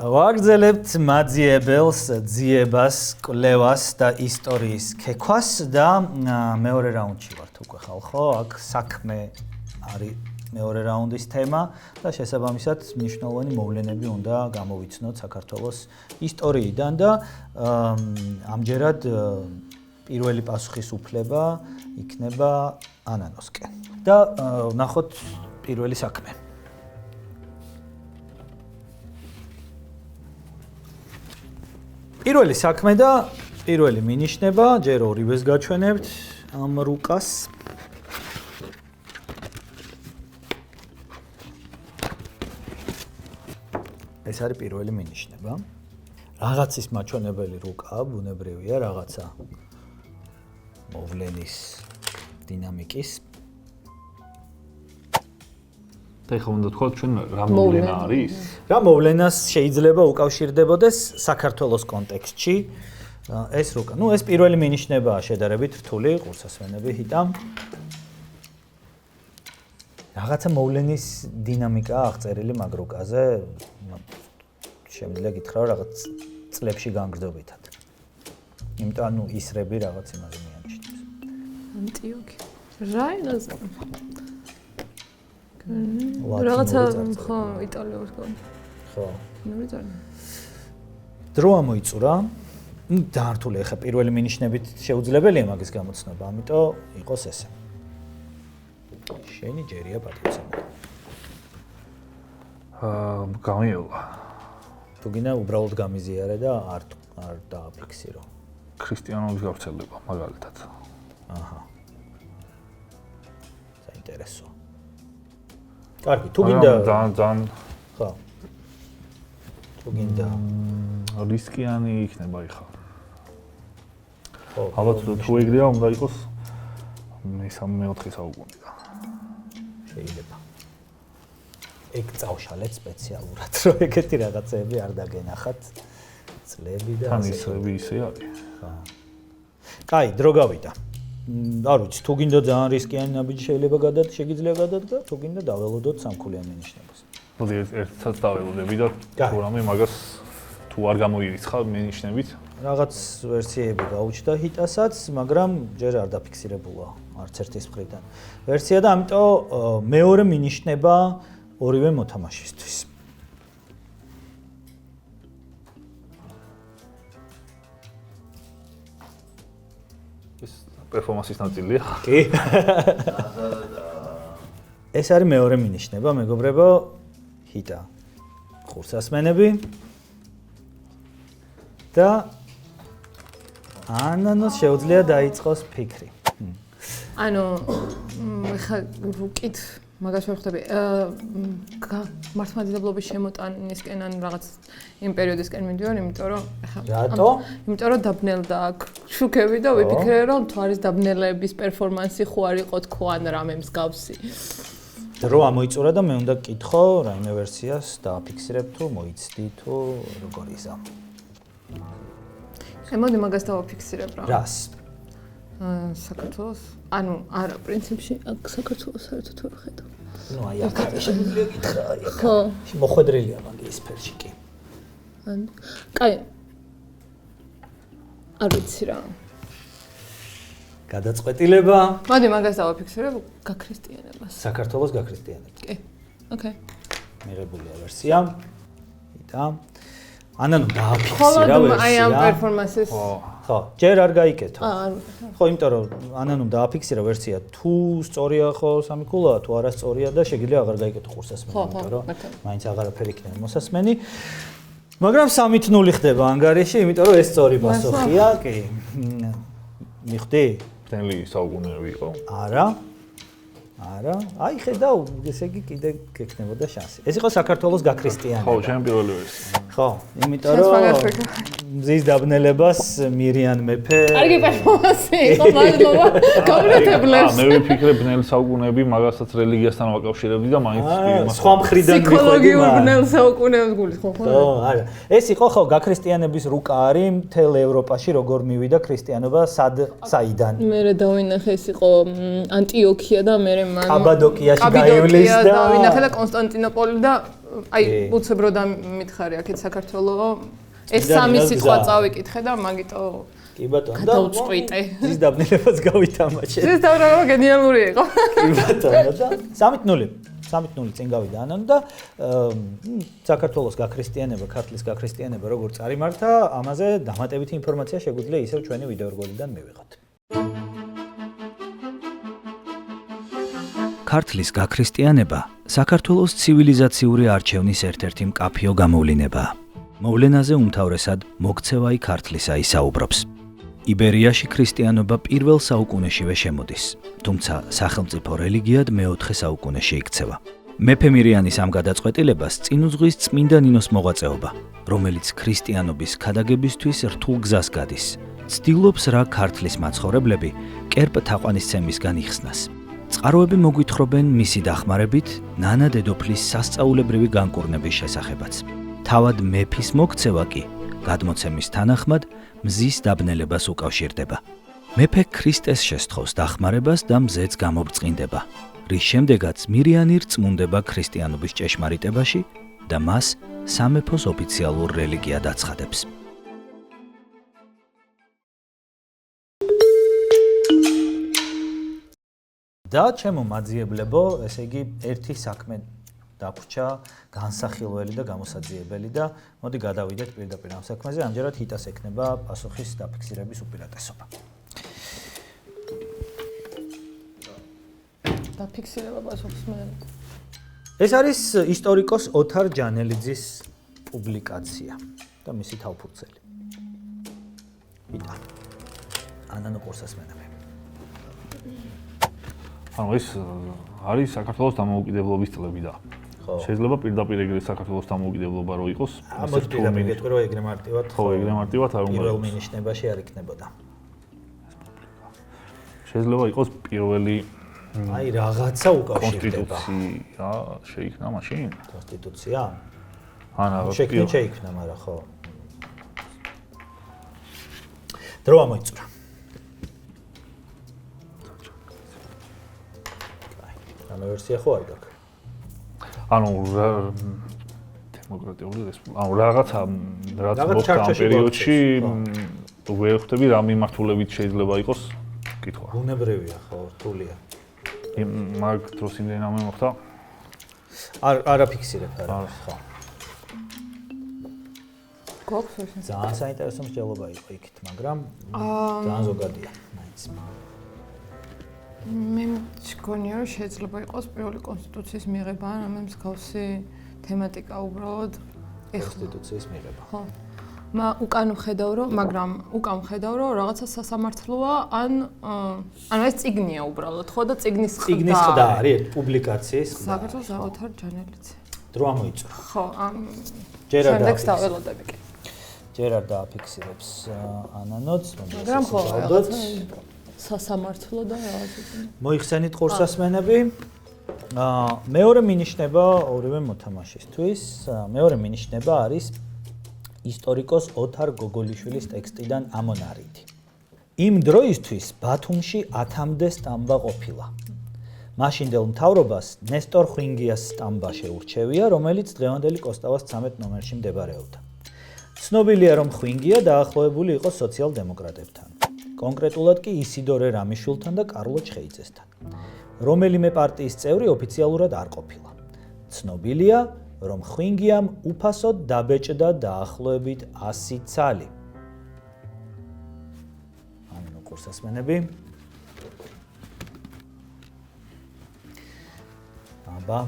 ვაგრძელებთ მაძიებელს, ძიებას, კვლევას და ისტორიის ქექვას და მეორე რაუნდში ვართ უკვე ხალხო, აქ საქმე არის მეორე რაუნდის თემა და შესაბამისად მნიშვნელოვანი მოვლენები უნდა გამოვიცნოთ საქართველოს ისტორიიდან და ამჯერად პირველი პასუხის უფლება იქნება ანანოსკენ. და ვნახოთ პირველი საქმე. პირველი საქმე და პირველი მინიშნება, ჯერ ორივეს გაჩვენებთ ამ რუკას. ეს არის პირველი მინიშნება. რაღაცის მაჩვენებელი რუკა, ბუნებრივია, რაღაცა მოვლენის დინამიკის. და ეხლა უნდა თქვათ ჩვენ რა მოვლენა არის? რა მოვლენას შეიძლება უკავშირდებოდეს საქართველოს კონტექსტში ეს რუკა. ნუ ეს პირველი მინიშნებაა შედარებით რთული, ყურსასვენები ჰიტამ. რაღაცა მოვლენის დინამიკა აღწერილი მაგ რუკაზე. შემიძლია გითხრა რომ რაღაც წლებში განგრძობითად. იმიტომ ანუ ისრები რაღაც იმაზე მიანიშნებს. ანტიოქი. რა ენაზე? რაღაცა ხო იტალიურს გონი. ხო. ნური ძალი. დრო ამოიწურა. დაართული ახლა პირველი მინიშნებით შეუძლებელია მაგის გამოცნობა, ამიტომ იყოს ესე. შენი ჯერია პატივცემა. გამიელა. თუ გინდა უბრალოდ გამიზიარე და არ დააფიქსირო. ქრისტიანობის გავრცელება მაგალითად. აჰა. საინტერესო. კარგი, თუ გინდა ძალიან ხო. თუ გინდა რისკიანი იქნება ეხლა. ხო. ალბათ თუ ეგრეა უნდა იყოს მე-4 საუკუნიდან. შეიძლება. ეგ წავშალეთ სპეციალურად, რომ ეგეთი რაღაცები არ დაგენახათ. წლები და თან ისები ისე არის. ხო. კაი, დრო გავიდა. არ ვიცი, თუ გინდა ძალიან რისკიანი ნაბიჯი შეიძლება შეგიძლია გადადგა, თუ გინდა დაველოდოთ სამქულიან მინიშნებას. მოდი ერთსაც დაველოდები და თუ რამე მაგას თუ არ გამოირიცხა მინიშნებით. რაღაც ვერსიები გაუჩნდა ჰიტასაც, მაგრამ ჯერ არ დაფიქსირებულა არც ერთის მხრიდან. ვერსია და ამიტომ მეორე მინიშნება ორივე მოთამაშისთვის. ეს პერფორმანსის ნაწილია. კი. ეს არის მეორე მინიშნება, მეგობრებო, ჰიტა. ხურსასმენები და ანანოს შეუძლია დაიწყოს ფიქრი. ანუ ხა რუკით მაგას ვერ ხვდები. მართლმადიდებლობის შემოტანისკენ ან რაღაც იმ პერიოდისკენ მიდივარ, იმიტომ რომ რატო? იმიტომ რომ დაბნელდა აქ შუქები და ვიფიქრე რომ თვარის დაბნელების პერფორმანსი ხო არ იყო თქო ან რამე მსგავსი. დრო ამოიწურა და მე უნდა გკითხო რაიმე ვერსიას დააფიქსირებ თუ მოიცდი თუ როგორ იზამ. მოდი მაგას დავაფიქსირებ რა. რას? საქართველოს ანუ არა პრინციპში აქ საქართველოს საერთოდ ვერ ხედავ. ნუ აი აქ შეგვიძლია გითხრა აი აქ. ხო. მოხვედრილია მაგის სფეროში კი. კაი. არ ვიცი რა. გადაწყვეტილება. მოდი მაგას დავაფიქსირებ გაქრისტიანებას. საქართველოს გაქრისტიანება. კი. ოკეი. მიღებულია ვერსია. იტა. ანანუ დააფიქსირა ვერსია. აი ამ პერფორმანსის. ხო, ჯერ არ გაიკეთო. არ. ხო, იმიტომ რომ ანანუმ დააფიქსირა ვერსია თუ სწორია ხო სამიქულა, თუ არასწორია და შეგიძლია აღარ გაიკეთო ყურსასმენი, იმიტომ რომ მაინც აღარაფერი იქნება მოსასმენი. მაგრამ 3-0 ხდება ანგარიში, იმიტომ რომ ეს სწორი პასუხია, კი. მიხვდი? მთელი საუკუნეები იყო? არა. არა. აი ხედავ, ესე იგი კიდე გექნებოდა შანსი. ეს იყო საქართველოს გაქრისტიანება. ხო, ჩემი პირველი ვერსია. ხო, იმიტომ რომ მზის დაბნელებას მირიან მეფე. კარგი პერფორმანსი იყო, მადლობა. გავრეთებლებს. მე ვიფიქრე ბნელ საუკუნეები მაგასაც რელიგიასთან ვაკავშირებდი და მაინც სხვა მხრიდან მიხვედი. ფსიქოლოგიურ ბნელ საუკუნეებს გულის ხო? ხო, არა. ეს იყო ხო გაქრისტიანების რუკა არის მთელ ევროპაში როგორ მივიდა ქრისტიანობა საიდან. მე დავინახე ეს იყო ანტიოქია და მე კაბადოკიაში გაივლის და დავინახე და კონსტანტინოპოლი და აი უცებრო დამითხარი აქეთ საქართველოს ეს სამი სიტყვა წავიკითხე და მაგიტო კი ბატონო და დავწყვიტე ის დაბნელებას გავითამაშე. ეს დავრაგება გენიალური იყო. კი ბატონო და 3-0 წინ გავიდა ანანუ და საქართველოს გაქრისტიანება, ქართლის გაქრისტიანება როგორ წარიმართა, ამაზე დამატებითი ინფორმაცია შეგვიძლია ისევ ჩვენი ვიდეო რგოლიდან მივიღოთ. ქართლის გაქრისტიანება საქართველოს ცივილიზაციური არჩევნის ერთ-ერთი მკაფიო გამოვლენებაა. მოვლენაზე უმთავრესად მოქცევაი ქართლისა ისაუბრობს. იბერიაში ქრისტიანობა პირველ საუკუნეშივე შემოდის, თუმცა სახელმწიფო რელიგიად მეოთხე საუკუნეში იქცევა. მეფე მირიანის ამ გადაწყვეტილებას წინ უძღვის წმინდა ნინოს მოღვაწეობა, რომელიც ქრისტიანობის ქადაგებისთვის რთულ გზას გადის. ცდილობს რა ქართლის მაცხოვრებლები კერპ თაყვანისცემისგან იხსნას. წყაროები მოგვითხრობენ მისი დახმარებით ნანა დედოფლის სასწაულებრივი განკურნების შესახებაც. თავად მეფის მოქცევა კი გადმოცემის თანახმად მზის დაბნელებას უკავშირდება. მეფე ქრისტეს შესთხოვს დახმარებას და მზეც გამობწყინდება, რის შემდეგაც მირიანი რწმუნდება ქრისტიანობის ჭეშმარიტებაში და მას სამეფოს ოფიციალურ რელიგიად აცხადებს. და ჩემო მაძიებლებო, ესე იგი ერთი საქმე დაგვრჩა განსახილველი და გამოსაძიებელი და მოდი გადავიდეთ პირდაპირ ამ საქმეზე. ამჯერად ჰიტას ექნება პასუხის დაფიქსირების უპირატესობა. დაფიქსირება პასუხის მე. ეს არის ისტორიკოს ოთარ ჯანელიძის პუბლიკაცია და მისი თავფურცელი. ჰიტა. ანანუ ყურსასმენები. ანუ ეს არის საქართველოს დამოუკიდებლობის წლები და შეიძლება პირდაპირ ეგრე საქართველოს დამოუკიდებლობა რო იყოს. ამას პირდაპირ გეტყვი რომ ეგრე მარტივად. ხო, ეგრე მარტივად არ უნდა. პირველ მინიშნებაში არ იქნებოდა. შეიძლება იყოს პირველი აი რაღაცა უკავშირდება. კონსტიტუცია შეიქმნა მაშინ? კონსტიტუცია? არა, შეიქმნა, მაგრამ ხო. დრო ამოიწურა. ამ ვერსია ხო არ გაქვს? ანუ დემოკრატიული რესპუბლიკა. ანუ რაღაცა რაც მოხდა ამ პერიოდში ვერ ხვდები რა მიმართულებით შეიძლება იყოს კითხვა. ბუნებრივია ხო, რთულია. მაგ დროს იმდენი რამე მოხდა? არა ფიქსირებ არა. ხო. გვაქვს ეს? ძალიან საინტერესო მსჯელობა იყო იქით, მაგრამ ძალიან ზოგადია, მაინც. მე მგონია რომ შეიძლება იყოს პირველი კონსტიტუციის მიღება ან ამ მსგავსი თემატიკა უბრალოდ კონსტიტუციის მიღება. ხო. უკან ვხედავ რომ რაღაცა სასამართლოა ან ეს წიგნია უბრალოდ ხო და წიგნის ყდა არის პუბლიკაციის ყდა საქართველოს ავთარ ჯანელიც დრო ამოიწურა ხო შემდეგ დაველოდები კი ჯერ არ დააფიქსირებს ანანოც მაგრამ ხო რაღაცა სასამართლო და რაღაცა მოიხსენით ყურსასმენები მეორე მინიშნება ორივე მოთამაშისთვის მეორე მინიშნება არის ისტორიკოს ოთარ გოგოლიშვილის ტექსტიდან ამონარიდი. იმ დროისთვის ბათუმში 1000-მდე სტამბა ყოფილა. მაშინდელ მთავრობას ნესტორ ხვინგიას სტამბა შეურჩევია, რომელიც დღევანდელი კოსტავას 13 ნომერში მდებარეობდა. ცნობილია, რომ ხვინგია დაახლოებული იყო სოციალ-დემოკრატებთან. კონკრეტულად კი ისიდორე რამიშვილთან და კარლო ჩხეიძესთან. რომელიმე პარტიის წევრი ოფიციალურად არ ყოფილა. ცნობილია, რომ ხვინგიამ უფასოდ დაბეჭდა დაახლოებით 100 ცალი. ანუ ყურსასმენები. აბა.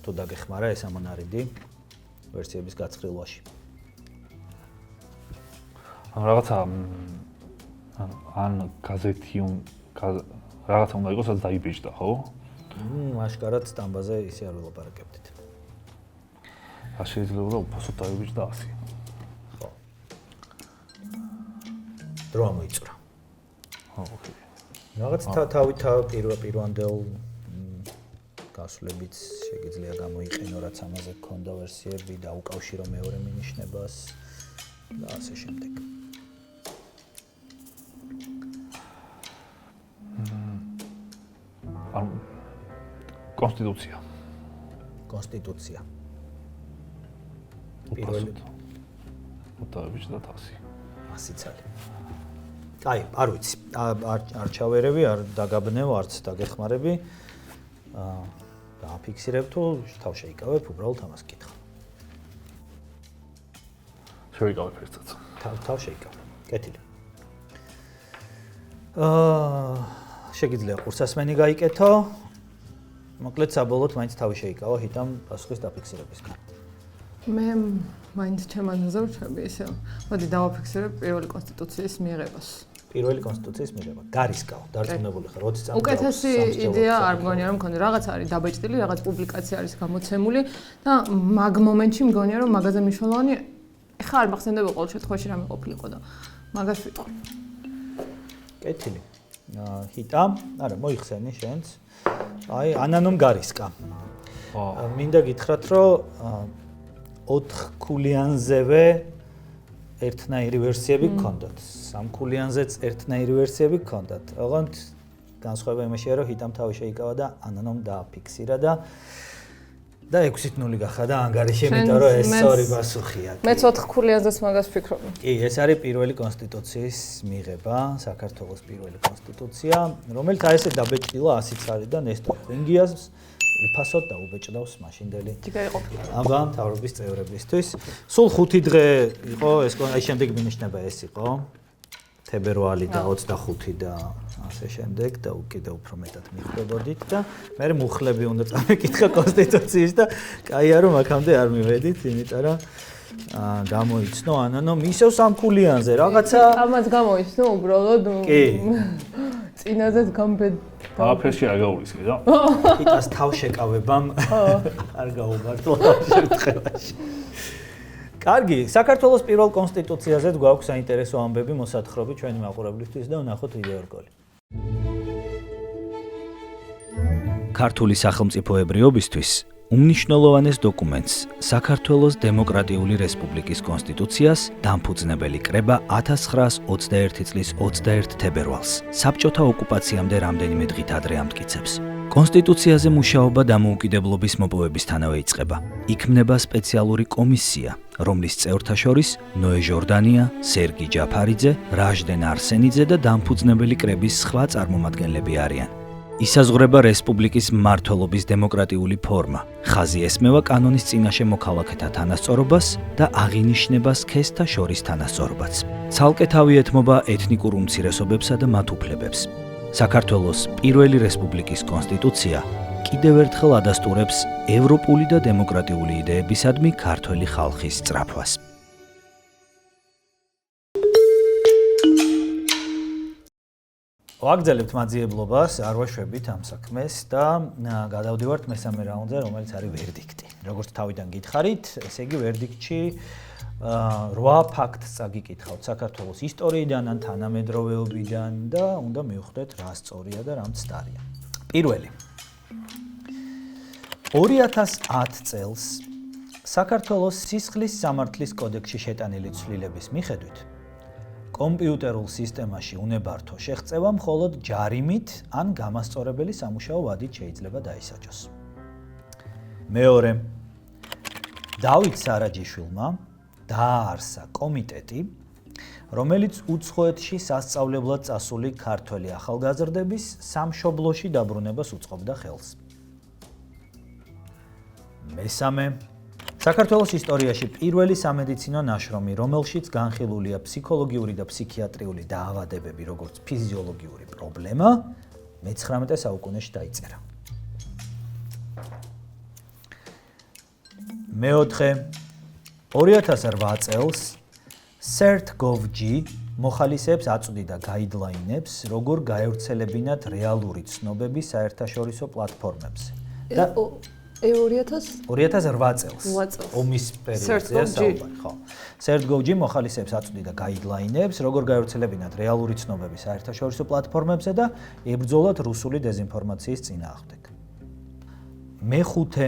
თუ დაგეხმარა ეს ამონარიდი ვერსიების გაცხრილვაში. ან რაღაცა ან გაზეთი რაღაცა უნდა იყოს, რაც დაიბეჭდა, ხო? აშკარად სტამბაზე ისე არ ველაპარაკებდით. რა შეიძლება უფასოდ დაიბეჭდა 100. ხო. დრო ამოიწურა. ხო, ოკეი. რაღაც თავით პირვანდელ გასვლებიც შეგიძლია გამოიყენო, რაც ამაზე გქონდა ვერსიები და უკავშირო მეორე მინიშნებას და ასე შემდეგ. კონსტიტუცია. პირველი უტავებიჭდა 100 ცალი. აი, არ ვიცი, არ ჩავერევი, არ დაგაბნევ, არც დაგეხმარები. დააფიქსირებ თუ თავ შეიკავებ, უბრალოდ ამას კითხავ. შევიკავებ ერთად. თავ შეიკავებ. კეთილი. შეგიძლია ყურსასმენი გაიკეთო. მოკლედ საბოლოოდ მაინც თავი შეიკავა ჰიტამ პასუხის დაფიქსირებისგან. მე მაინც ჩემანზე ვჩები ისე. მოდი დავაფიქსირებ პირველი კონსტიტუციის მიღებას. პირველი კონსტიტუციის მიღება. გარისკავა, დარწმუნებული ხარ, როდის წამოწევს. უკეთესი იდეა არ მგონია რომ მქონდა. რაღაც არის დაბეჭდილი, რაღაც პუბლიკაცია არის გამოცემული და მაგ მომენტში მგონია რომ მაგაზე მნიშვნელოვანი ეხლა არ მახსენდება ყოველ შემთხვევაში რამე ყოფილიყო და მაგას ვიტყვი. კეთილი. ჰიტა, არა, მოიხსენი შენც. აი, ანანომ გარისკა. მინდა გითხრათ, რომ 4 ქულიანზევე ერთნაირი ვერსიები გქონდათ. 3 ქულიანზეც ერთნაირი ვერსიები გქონდათ. ოღონდ განსხვავება იმაშია, რომ ჰიტამ თავი შეიკავა და ანანომ დააფიქსირა და 6-0 გახადა ანგარიში, იმიტომ რომ ეს სწორი პასუხია. მე 4 ქულიანზეც მაგას ვფიქრობ. კი, ეს არის პირველი კონსტიტუციის მიღება, საქართველოს პირველი კონსტიტუცია, რომელიც აი ესე დაბეჭდილა 100 ცალი და ნესტორ ხვინგიას უფასოდ დაუბეჭდავს მაშინდელი. აბა, მთავრობის წევრებისთვის. სულ 5 დღე იყო ეს, აი შემდეგ მინიშნება ეს იყო. თებერვალი და 25 და ასე შემდეგ და კიდევ უფრო მეტად მიხვდებოდით და მე მუხლები უნდა წამეკითხა კონსტიტუციის და კაია რომ აქამდე არ მივედით, იმიტომ რომ გამოიცნო ანანომ ისევ 3 ქულიანზე რაღაცა ამას გამოიცნო უბრალოდ კი წინაზეც გამბედ აფერში არ გაურისკე რა? იტას თავ შეკავებამ არ გაუბართლა შემთხვევაში. კარგი, საქართველოს პირველ კონსტიტუციაზე გვაქვს საინტერესო ამბები მოსათხრობი ჩვენი მაყურებლისთვის და ვნახოთ ვიდეო რგოლი. ქართული სახელმწიფოებრიობისთვის უმნიშვნელოვანეს დოკუმენტს, საქართველოს დემოკრატიული რესპუბლიკის კონსტიტუციას დამფუძნებელი კრება 1921 წლის 21 თებერვალს, საბჭოთა ოკუპაციამდე რამდენიმე დღით ადრე ამტკიცებს. კონსტიტუციაზე მუშაობა დამოუკიდებლობის მოპოვებისთანავე იწყება. იქმნება სპეციალური კომისია, რომლის წევრთა შორის ნოე ჟორდანია, სერგი ჯაფარიძე, რაჟდენ არსენიძე და დამფუძნებელი კრების სხვა წარმომადგენლები არიან. ისაზღვრება რესპუბლიკის მმართველობის დემოკრატიული ფორმა. ხაზი ესმევა კანონის წინაშე მოქალაქეთა თანასწორობას და აღინიშნება სქესთა შორის თანასწორობაც. ცალკე თავი ეთმობა ეთნიკურ უმცირესობებსა და მათ უფლებებს. საქართველოს პირველი რესპუბლიკის კონსტიტუცია კიდევ ერთხელ ადასტურებს ევროპული და დემოკრატიული იდეებისადმი ქართველი ხალხის სწრაფვას. ვაგრძელებთ მაძიებლობას, არ ვაშვებით ამ საქმეს და გადავდივართ მესამე რაუნდზე, რომელიც არის ვერდიქტი. როგორც თავიდან გითხარით, ესე იგი ვერდიქტში 8 ფაქტს წაგიკითხავთ საქართველოს ისტორიიდან ან თანამედროვეობიდან და უნდა მივხვდეთ რა სწორია და რა მცდარია. პირველი 2010 წელს საქართველოს სისხლის სამართლის კოდექსში შეტანილი ცვლილების მიხედვით კომპიუტერულ სისტემაში უნებართო შეღწევა მხოლოდ ჯარიმით ან გამასწორებელი სამუშაო ვადით შეიძლება დაისაჯოს. მეორე დავით სარაჯიშვილმა დააარსა კომიტეტი, რომელიც უცხოეთში სასწავლებლად წასული ქართველი ახალგაზრდების სამშობლოში დაბრუნებას უწყობდა ხელს. მესამე საქართველოს ისტორიაში პირველი სამედიცინო ნაშრომი, რომელშიც განხილულია ფსიქოლოგიური და ფსიქიატრიული დაავადებები, როგორც ფიზიოლოგიური პრობლემა, მე-19 საუკუნეში დაიწერა. მეოთხე 2008 წელს CERT.gov.g მოხალისეებს აწვდიდა გაიდლაინებს, როგორ გაევრცელებინათ რეალური ცნობები საერთაშორისო პლატფორმებზე. და 2008 წელს. ომის პერიოდზეა საუბარი, ხო. CERT.gov.g მოხალისეებს აწვდიდა გაიდლაინებს, როგორ გაევრცელებინათ რეალური ცნობები საერთაშორისო პლატფორმებზე და ებრძოლათ რუსული დეზინფორმაციის წინააღმდეგ. მეხუთე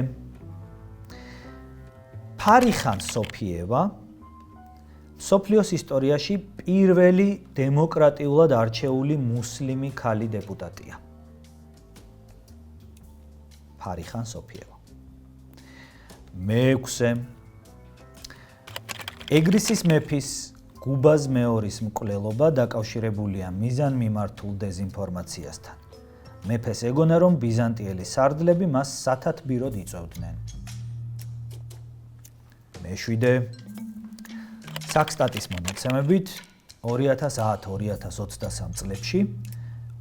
ფარიხან სოფიევა მსოფლიოს ისტორიაში პირველი დემოკრატიულად არჩეული მუსლიმი ქალი დეპუტატია. ფარიხან სოფიევა. მეექვსე ეგრისის მეფის გუბაზ მეორის მკვლელობა დაკავშირებულია მიზანმიმართულ დეზინფორმაციასთან. მეფეს ეგონა, რომ ბიზანტიელი სარდლები მას სათათბიროდ იწვევდნენ. მეშვიდე საქსტატის მონაცემებით 2010-2023 წლებში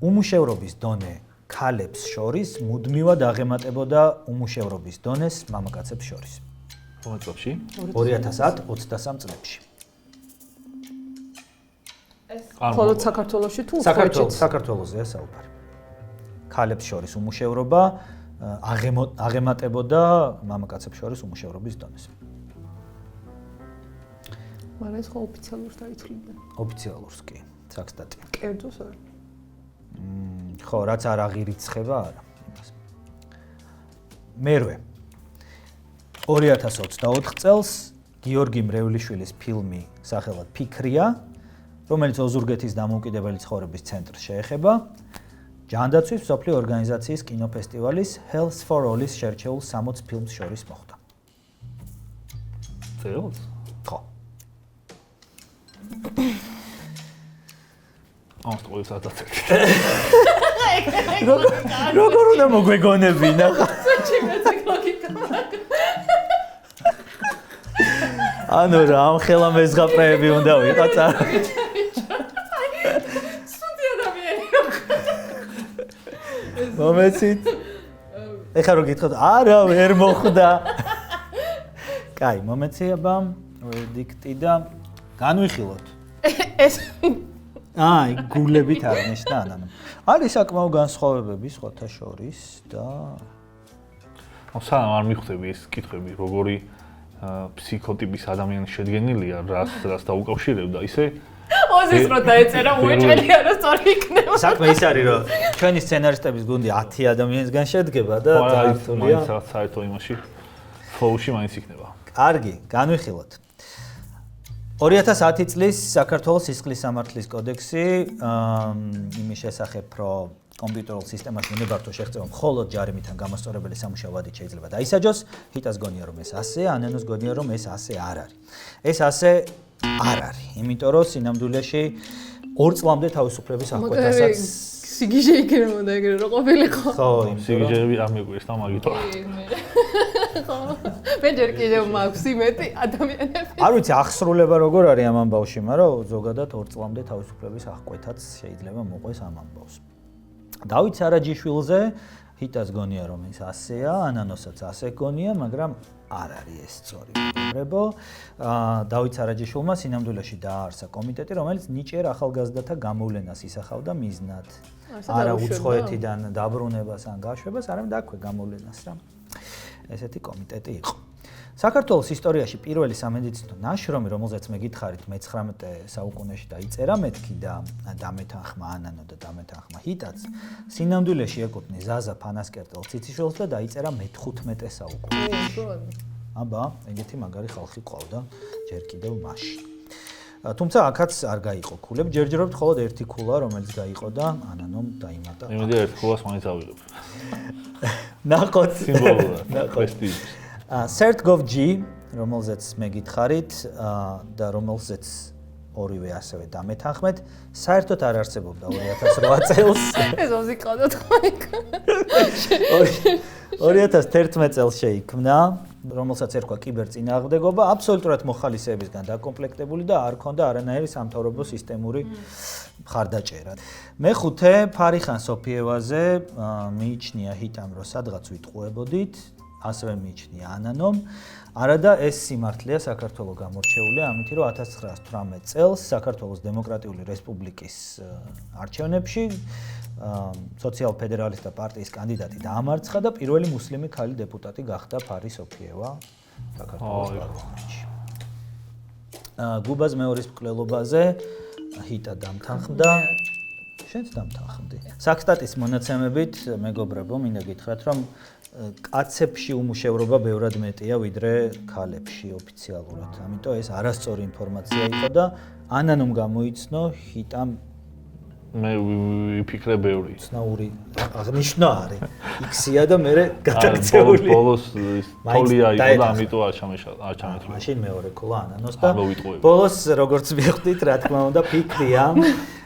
უმუშევრობის დონე ქალებს შორის მუდმივად აღემატებოდა უმუშევრობის დონეს მამაკაცებს შორის. რომელ წლებში? 2010-23 წლებში. მხოლოდ საქართველოში თუ უცხოეთშიც? საქართველოსზეა საუბარი. ქალებს შორის უმუშევრობა აღემატებოდა მამაკაცებს შორის უმუშევრობის დონეს. მაგრამ ეს ხო ოფიციალურს დაითვლიდნენ. ოფიციალურს კი, საქსტატი. კერძოს არა. ხო, რაც არ აღირიცხება, არა. მერვე 2024 წელს გიორგი მრევლიშვილის ფილმი სახელად ფიქრია, რომელიც ოზურგეთის დამოუკიდებელი ცხოვრების ცენტრს შეეხება, ჯანდაცვის მსოფლიო ორგანიზაციის კინოფესტივალის Health for All-ის შერჩეულ 60 ფილმს შორის მოხვდა. წელს? ხო. ამას ყოველს აწევთ. როგორ უნდა მოგვეგონებინა? ანუ რა ამ ხელა მეზღაპრეები უნდა ვიყოთ არა? სუდი ადამიანი. მომეცით? ეხლა რო გითხოთ, არა, ვერ მოხდა. კაი, მომეციება ვერდიქტი და განვიხილოთ. ეს აი, გულებით აღნიშნა ანანო. არის საკმაო განსხვავებები სხვათა შორის და სანამ არ მიხვდები ეს კითხვები, როგორი ფსიქოტიპის ადამიანი შედგენილია, რას დაუკავშირებდა, ისე ოზის რო დაეწერა უეჭველი არა სწორი იქნება. საქმე ის არის, რომ ჩვენი სცენარისტების გუნდი 10 ადამიანისგან შედგება და ძალიან საერთო იმაში ფლოუში მაინც იქნება. კარგი, განვიხილოთ. 2010 წლის საქართველოს სისხლის სამართლის კოდექსი იმის შესახებ, რომ კომპიუტერულ სისტემაში უნებართო შეღწევა მხოლოდ ჯარიმით ან გამასწორებელი სამუშაო ვადით შეიძლება დაისაჯოს, ჰიტას გონია რომ ეს ასე, ანენოს გონია რომ ეს ასე არ არის. ეს ასე არ არის, იმიტომ რომ სინამდვილეში 2 წლამდე თავისუფლების აღკვეთასაც სიგიჟე იქნებოდა ეგრე რო ყოფილიყო. ხო, სიგიჟეები არ მეგვიეს და მაგითო. მე ჯერ კიდევ მაქვს იმეთი ადამიანები. არ ვიცი აღსრულება როგორ არის ამ ამბავში, მაგრამ ზოგადად 2 წლამდე თავისუფლების აღკვეთაც შეიძლება მოყვეს ამ ამბავს. დავით სარაჯიშვილზე ჰიტას გონია რომ ის ასეა, ანანოსაც ასე გონია, მაგრამ არ არის ეს სწორი მეგობრებო. დავით სარაჯიშვილმა სინამდვილეში დააარსა კომიტეტი, რომელიც ნიჭიერ ახალგაზრდათა გამოვლენას ისახავდა მიზნად. არა უცხოეთიდან დაბრუნებას ან გაშვებას, არამედ აქვე გამოვლენას რა. ესეთი კომიტეტი იყო. საქართველოს ისტორიაში პირველი სამედიცინო ნაშრომი, რომელზეც მე გითხარით მე-19 საუკუნეში დაიწერა, მეთქი და დამეთანხმა ანანო და დამეთანხმა ჰიტაც, სინამდვილეში ეკუთვნი ზაზა ფანასკერტელ ციციშვილს და დაიწერა მე-15 საუკუნეში. აბა, ეგეთი მაგარი ხალხი ყავდა ჯერ კიდევ მაშინ. თუმცა აქაც არ გაიყო ქულები, ჯერჯერობით მხოლოდ ერთი ქულა, რომელიც გაიყო და ანანომ დაიმატა. იმედი ერთ ქულას მაინც ავიღებ. ნახოთ სიმბოლურად, პრესტიჟი. CERT.gov.g, რომელზეც მე გითხარით და რომელზეც ორივე ასევე დამეთანხმეთ, საერთოდ არ არსებობდა 2008 წელს. ეს ოზიკადა თქვა იქ. 2011 წელს შეიქმნა, რომელსაც ერქვა კიბერწინააღმდეგობა, აბსოლუტურად მოხალისეებისგან დაკომპლექტებული და არ ჰქონდა არანაირი სამთავრობო სისტემური მხარდაჭერა. მეხუთე ფარიხან სოფიევაზე მიიჩნია ჰიტამ, რომ სადღაც ვიტყუებოდით, ასევე მიიჩნია ანანომ. არადა ეს სიმართლეა საქართველოს გამორჩეულია, ამით რომ 1918 წელს საქართველოს დემოკრატიული რესპუბლიკის არჩევნებში სოციალ-ფედერალისტთა პარტიის კანდიდატი დაამარცხა და პირველი მუსლიმი ქალი დეპუტატი გახდა ფარი სოფიევა საქართველოს პარლამენტში. გუბაზ მეორის მკვლელობაზე ჰიტა დამთანხმდა. შენც დამთანხმდი. საქსტატის მონაცემებით, მეგობრებო, მინდა გითხრათ, რომ კაცებში უმუშევრობა ბევრად მეტია ვიდრე ქალებში ოფიციალურად. ამიტომ ეს არასწორი ინფორმაცია იყო და ანანომ გამოიცნო ჰიტამ მე ვიფიქრე ბევრი. ცნაური აღნიშნა არის. X-ია და მე გადაქცეული. ბოლოს თოლია იყო და ამიტომ არ ჩამეთვლი. მაშინ მეორე ქულა ანანოს და ბოლოს როგორც მიხვდით, რა თქმა უნდა, ფიქრია,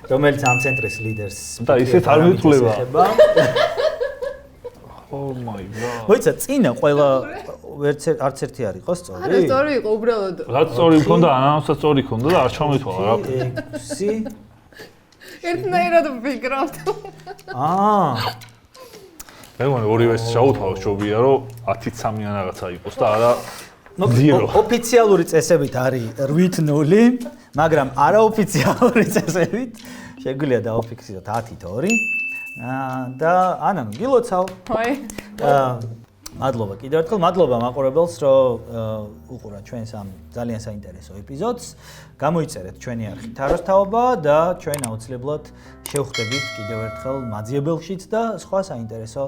რომელიც ამ ცენტრის ლიდერს და ისეთ არ მithulება. Oh my god. მოიცა წინა ყველა არც ერთი არ იყო სწორი? არა, სწორი იყო უბრალოდ. რაც სწორი მქონდა, ანანოსაც სწორი მქონდა და არ ჩამეთვალა რა. X-ი ერთნაირად ვფიქრავთ. მე მგონი ორივეს შაუთავ შობია რომ 10-3 ან რაღაცა იყოს და არა ზირო. ოფიციალური წესებით არის 8-0, მაგრამ არაოფიციალური წესებით შეგვიძლია დაუფიქსიროთ 10-2. და ანანო გილოცავ. აი. მადლობა კიდევ ერთხელ, მადლობა მაყურებელს, რომ უყურა ჩვენს ამ ძალიან საინტერესო ეპიზოდს. გამოიწერეთ ჩვენი არხი თაროსთაობა და ჩვენ აუცილებლად შევხვდებით კიდევ ერთხელ მაძიებელშიც და სხვა საინტერესო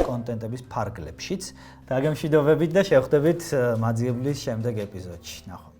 კონტენტების ფარგლებშიც. დაგემშვიდობებით და შევხვდებით მაძიებლის შემდეგ ეპიზოდში. ნახვამდის.